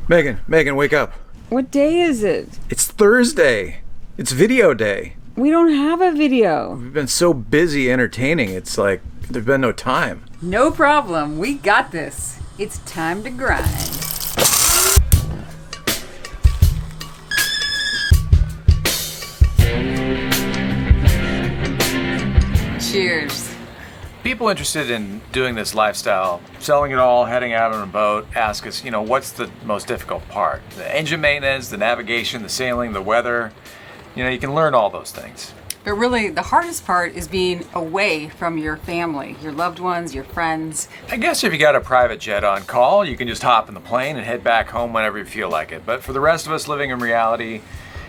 Megan, wake up. What day is it? It's Thursday. It's video day. We don't have a video. We've been so busy entertaining, it's like there's been no time. No problem. We got this. It's time to grind. Cheers. People interested in doing this lifestyle, selling it all, heading out on a boat, ask us, what's the most difficult part? The engine maintenance, the navigation, the sailing, the weather. You can learn all those things. But really, the hardest part is being away from your family, your loved ones, your friends. I guess if you got a private jet on call, you can just hop in the plane and head back home whenever you feel like it. But for the rest of us living in reality,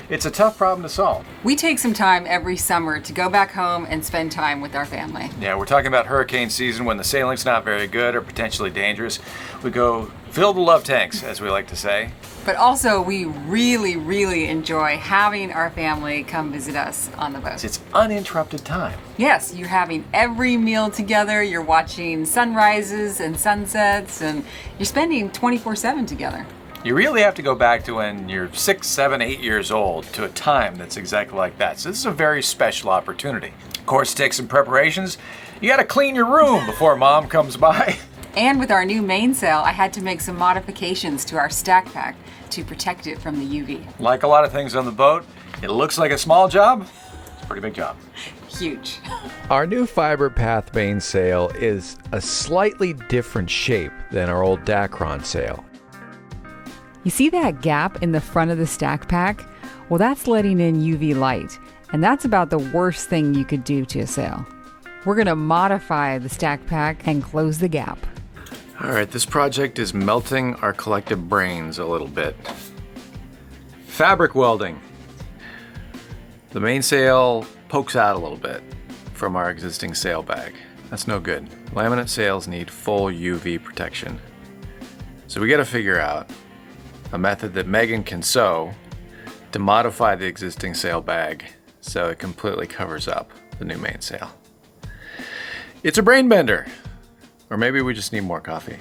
it's a tough problem to solve. We take some time every summer to go back home and spend time with our family. Yeah, we're talking about hurricane season when the sailing's not very good or potentially dangerous. We go fill the love tanks, as we like to say. But also, we really, really enjoy having our family come visit us on the boat. It's uninterrupted time. Yes, you're having every meal together, you're watching sunrises and sunsets, and you're spending 24/7 together. You really have to go back to when you're 6, 7, 8 years old to a time that's exactly like that. So this is a very special opportunity. Of course, it takes some preparations. You gotta clean your room before mom comes by. And with our new mainsail, I had to make some modifications to our stack pack to protect it from the UV. Like a lot of things on the boat, it looks like a small job. It's a pretty big job. Huge. Our new fiber path mainsail is a slightly different shape than our old Dacron sail. You see that gap in the front of the stack pack? Well, that's letting in UV light, and that's about the worst thing you could do to a sail. We're gonna modify the stack pack and close the gap. All right, this project is melting our collective brains a little bit. Fabric welding. The mainsail pokes out a little bit from our existing sail bag. That's no good. Laminate sails need full UV protection. So we gotta figure out a method that Megan can sew to modify the existing sail bag so it completely covers up the new mainsail. It's a brain bender. Or maybe we just need more coffee.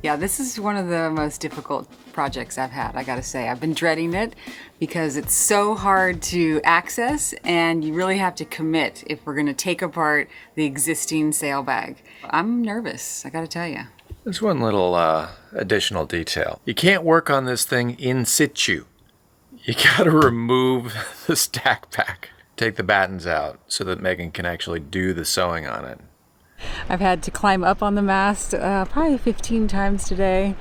Yeah, this is one of the most difficult projects I've had, I gotta say. I've been dreading it because it's so hard to access and you really have to commit if we're gonna take apart the existing sail bag. I'm nervous, I gotta tell you. There's one little additional detail. You can't work on this thing in situ. You gotta remove the stack pack. Take the battens out so that Megan can actually do the sewing on it. I've had to climb up on the mast probably 15 times today,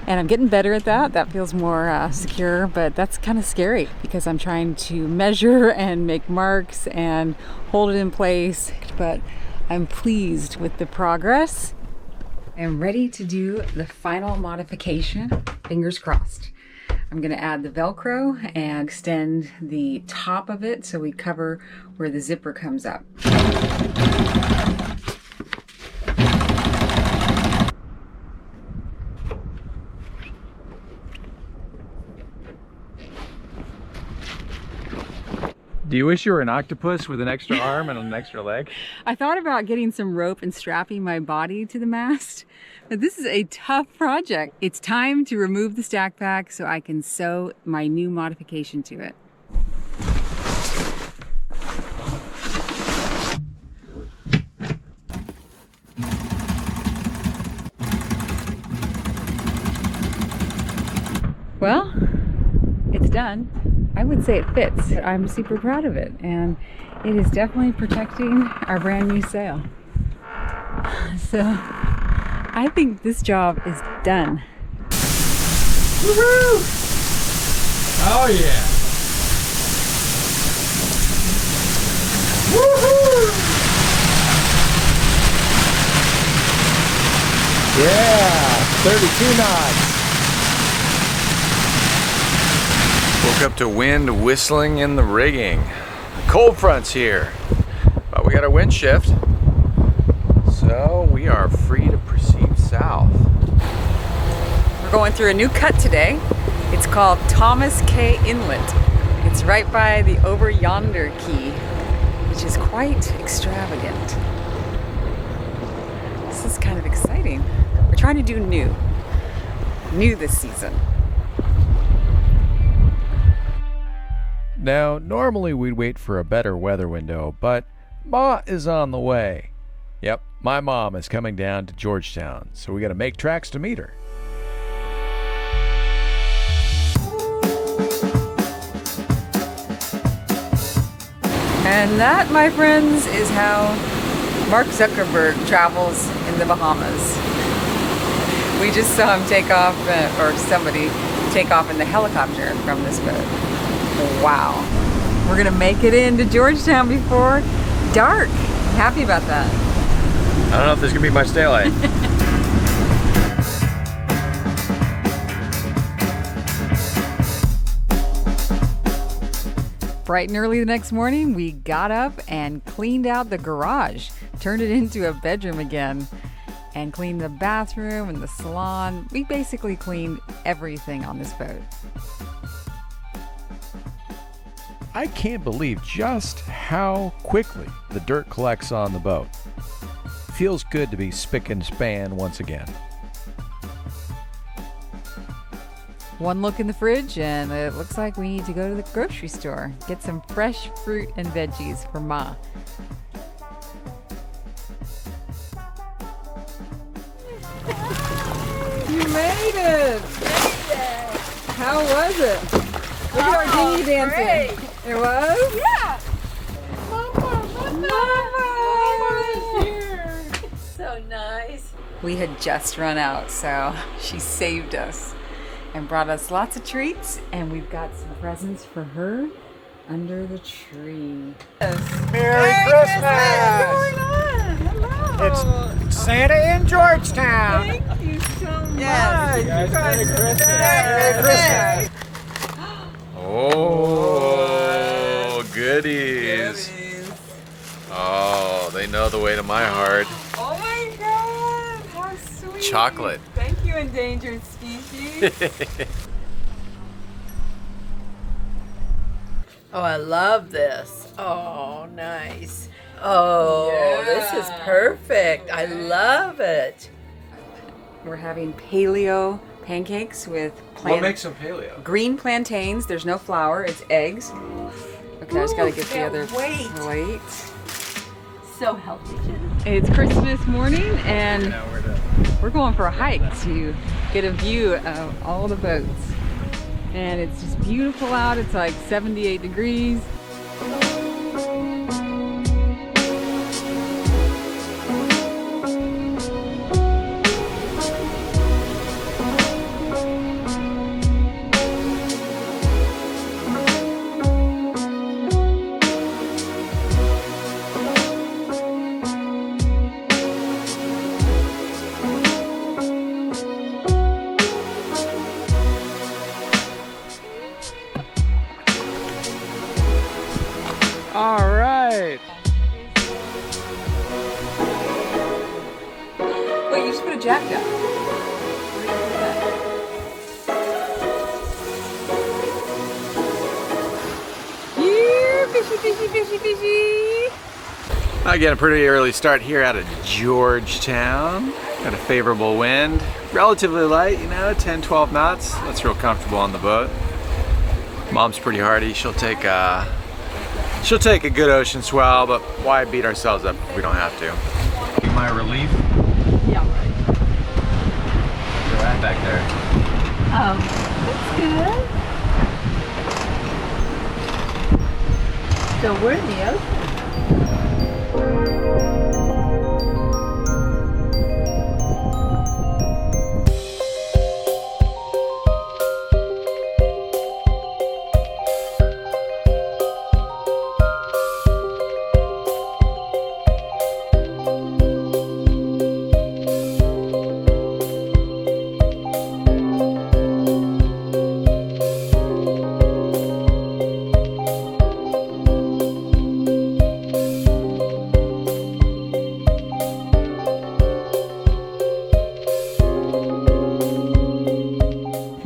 and I'm getting better at that. That feels more secure, but that's kind of scary because I'm trying to measure and make marks and hold it in place, but I'm pleased with the progress. I'm ready to do the final modification, fingers crossed. I'm gonna add the Velcro and extend the top of it so we cover where the zipper comes up. Do you wish you were an octopus with an extra arm and an extra leg? I thought about getting some rope and strapping my body to the mast, but this is a tough project. It's time to remove the stack pack so I can sew my new modification to it. Well, it's done. I would say it fits. I'm super proud of it, and it is definitely protecting our brand new sail. So I think this job is done. Woohoo! Oh yeah! Woohoo! Yeah, 32 knots. Woke up to wind whistling in the rigging. Cold front's here, but we got a wind shift, so we are free to proceed south. We're going through a new cut today. It's called Thomas K Inlet. It's right by the Over Yonder Key, which is quite extravagant. This is kind of exciting. We're trying to do new this season. Now, normally we'd wait for a better weather window, but Ma is on the way. Yep, my mom is coming down to Georgetown, so we gotta make tracks to meet her. And that, my friends, is how Mark Zuckerberg travels in the Bahamas. We just saw him take off, or somebody take off in the helicopter from this boat. Wow. We're gonna make it into Georgetown before dark. I'm happy about that. I don't know if there's gonna be much daylight. Bright and early the next morning, we got up and cleaned out the garage, turned it into a bedroom again, and cleaned the bathroom and the salon. We basically cleaned everything on this boat. I can't believe just how quickly the dirt collects on the boat. Feels good to be spick and span once again. One look in the fridge and it looks like we need to go to the grocery store, get some fresh fruit and veggies for Ma. You made it! How was it? Look at our dinghy dancing. Great. It was? Yeah. Mama is here. So nice. We had just run out, so she saved us and brought us lots of treats, and we've got some presents for her under the tree. Merry Christmas! What's going on? Hello. It's Santa in Georgetown. Thank you so much. Yes. Merry Christmas. Merry Christmas. Oh, goodies. Oh, they know the way to my heart. Oh my God, how sweet. Chocolate. Thank you, endangered species. Oh, I love this. Oh, nice. Oh, this is perfect. I love it. We're having paleo pancakes with What makes them paleo? green plantains. There's no flour, it's eggs. Okay, I just gotta get the can't other wait. plate. So healthy, Jen. It's Christmas morning and we're going for a hike to get a view of all the boats. And it's just beautiful out. It's like 78 degrees. All right. Wait, you just put a jack down. Here, fishy, fishy, fishy, fishy. Again, a pretty early start here out of Georgetown. Got a favorable wind. Relatively light, 10, 12 knots. That's real comfortable on the boat. Mom's pretty hardy. She'll take a good ocean swell, but why beat ourselves up if we don't have to? My relief. Yeah, right. Look at that back there. That's good. So we're in the ocean.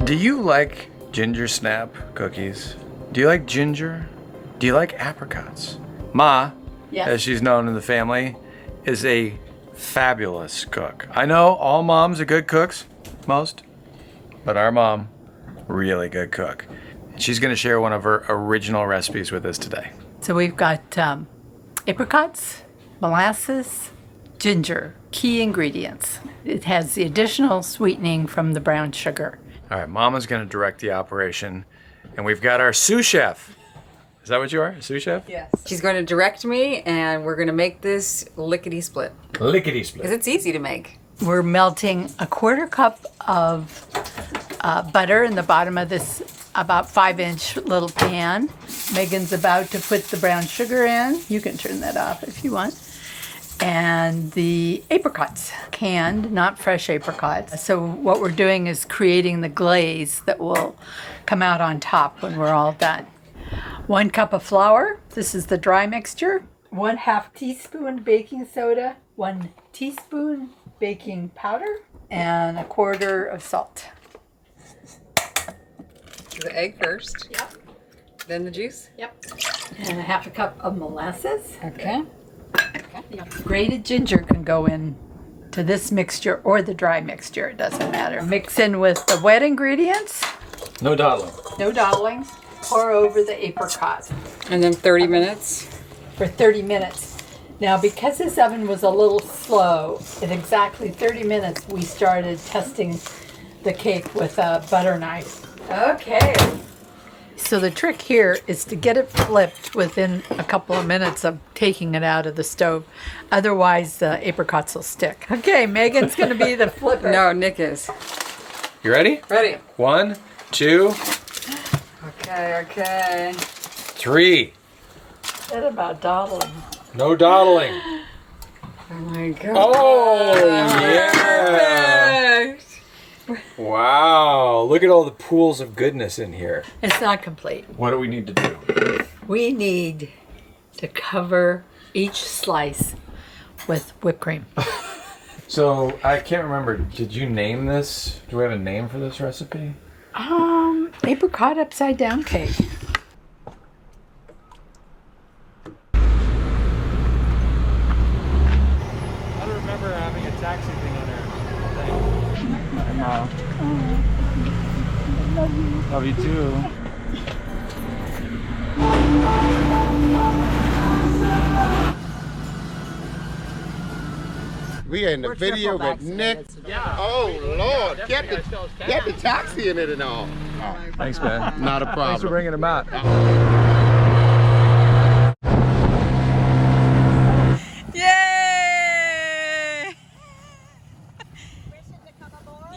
Do you like ginger snap cookies? Do you like ginger? Do you like apricots? Ma, Yes. as she's known in the family, is a fabulous cook. I know all moms are good cooks, most, but our mom, really good cook. She's going to share one of her original recipes with us today. So we've got apricots, molasses, ginger, key ingredients. It has the additional sweetening from the brown sugar. All right, Mama's going to direct the operation, and we've got our sous chef. Is that what you are, a sous chef? Yes. She's going to direct me, and we're going to make this lickety split. Lickety split. Because it's easy to make. We're melting a 1/4 cup of butter in the bottom of this about 5-inch little pan. Megan's about to put the brown sugar in. You can turn that off if you want. And the apricots, canned, not fresh apricots. So what we're doing is creating the glaze that will come out on top when we're all done. 1 cup of flour. This is the dry mixture. 1/2 teaspoon baking soda. 1 teaspoon baking powder. And 1/4 of salt. The egg first. Yep. Then the juice. Yep. And 1/2 cup of molasses. Okay. Grated ginger can go in to this mixture or the dry mixture. It doesn't matter. Mix in with the wet ingredients. No dawdling. No dawdling. Pour over the apricot And then 30 minutes. for 30 minutes. Now, because this oven was a little slow, at exactly 30 minutes, we started testing the cake with a butter knife. Okay. So the trick here is to get it flipped within a couple of minutes of taking it out of the stove. Otherwise, the apricots will stick. Okay, Megan's going to be the flipper. No, Nick is. You ready? Ready. 1, 2, Okay. 3. That about dawdling. No dawdling. Oh my God. Oh, yeah. Perfect. Wow. Look at all the pools of goodness in here. It's not complete. What do we need to do? We need to cover each slice with whipped cream. So, I can't remember. Did you name this? Do we have a name for this recipe? Apricot upside down cake. I don't remember having a taxi thing on there. Hey, Mom. Love you too. We in the video with Nick. Oh Lord, get the taxi in it and all. Thanks, man. Not a problem. Thanks for bringing them out. Yay!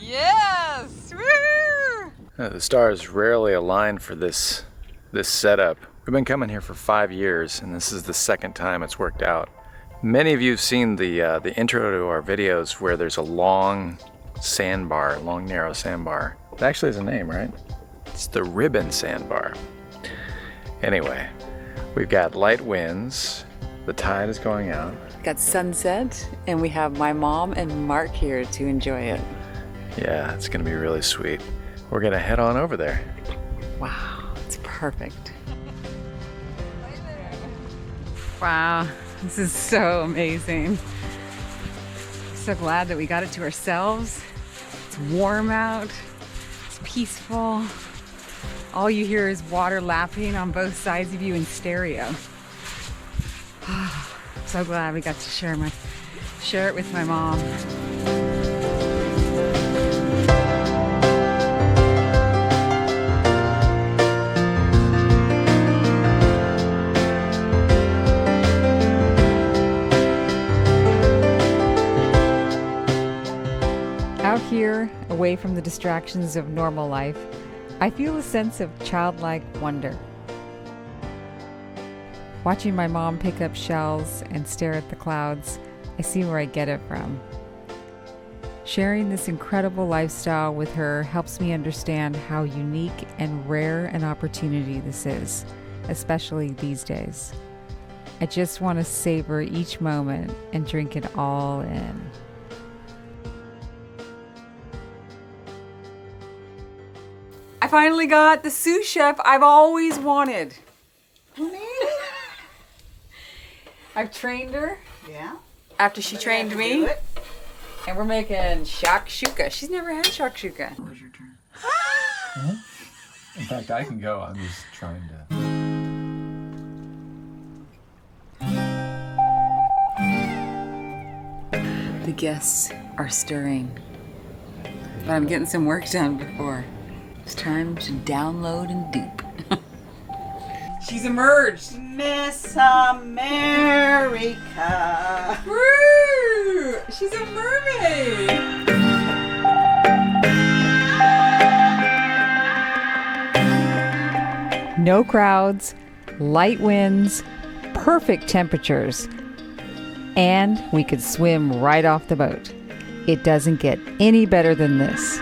Yes! Woo! The stars rarely align for this setup. We've been coming here for 5 years, and this is the second time it's worked out. Many of you have seen the intro to our videos where there's a long sandbar, long narrow sandbar. It actually has a name, right? It's the ribbon sandbar. Anyway, we've got light winds. The tide is going out. Got sunset, and we have my mom and Mark here to enjoy it. Yeah, it's gonna be really sweet. We're gonna head on over there. Wow, it's perfect. Wow, this is so amazing. So glad that we got it to ourselves. It's warm out, it's peaceful. All you hear is water lapping on both sides of you in stereo. So glad we got to share it with my mom. Out here, away from the distractions of normal life, I feel a sense of childlike wonder. Watching my mom pick up shells and stare at the clouds, I see where I get it from. Sharing this incredible lifestyle with her helps me understand how unique and rare an opportunity this is, especially these days. I just want to savor each moment and drink it all in. I finally got the sous chef I've always wanted. I've trained her. Yeah. After she trained me. And we're making shakshuka. She's never had shakshuka. Where's your turn? In fact, I can go. I'm just trying to. The guests are stirring, but I'm getting some work done before it's time to download and dupe. She's emerged. Miss America. Woo! She's a mermaid. No crowds, light winds, perfect temperatures, and we could swim right off the boat. It doesn't get any better than this.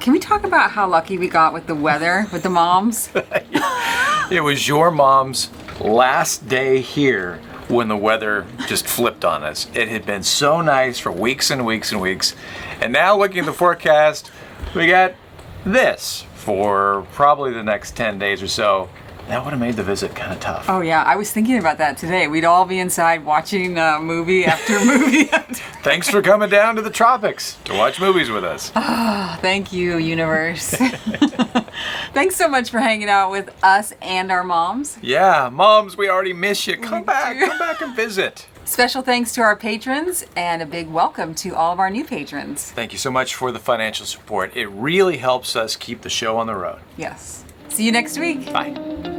Can we talk about how lucky we got with the weather, with the moms? It was your mom's last day here when the weather just flipped on us. It had been so nice for weeks and weeks and weeks. And now looking at the forecast, we got this for probably the next 10 days or so. That would have made the visit kind of tough. Oh yeah, I was thinking about that today. We'd all be inside watching movie after movie. Thanks for coming down to the tropics to watch movies with us. Thank you, universe. Thanks so much for hanging out with us and our moms. Yeah, moms, we already miss you. Come back and visit. Special thanks to our patrons and a big welcome to all of our new patrons. Thank you so much for the financial support. It really helps us keep the show on the road. Yes. See you next week. Bye.